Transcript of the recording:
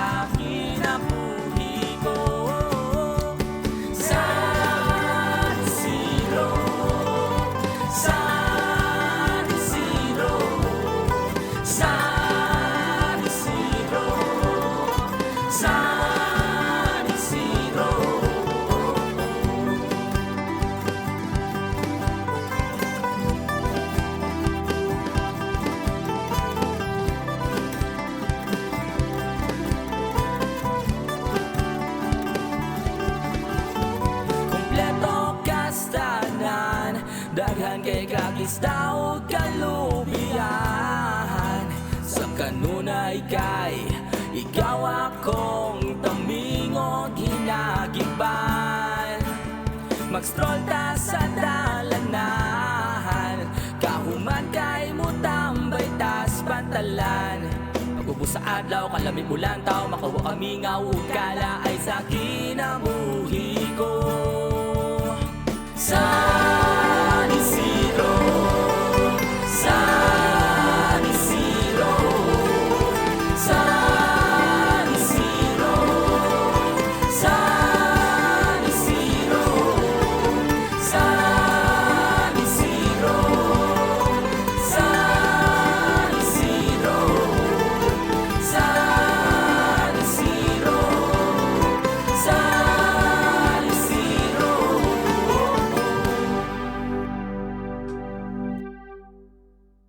sa kinabuhi ko. Daghan kay kakista o kalubiyan. Sa kanunay kay ikaw akong tamingog hinagiban. Mag-stroll ta sa dalanan, kahuman kay mo tambay tas pantalan. Pag-ubos sa adlaw, kalami bulan taw, makawa kami nga ukala ay sa kinabuhi ko. Sa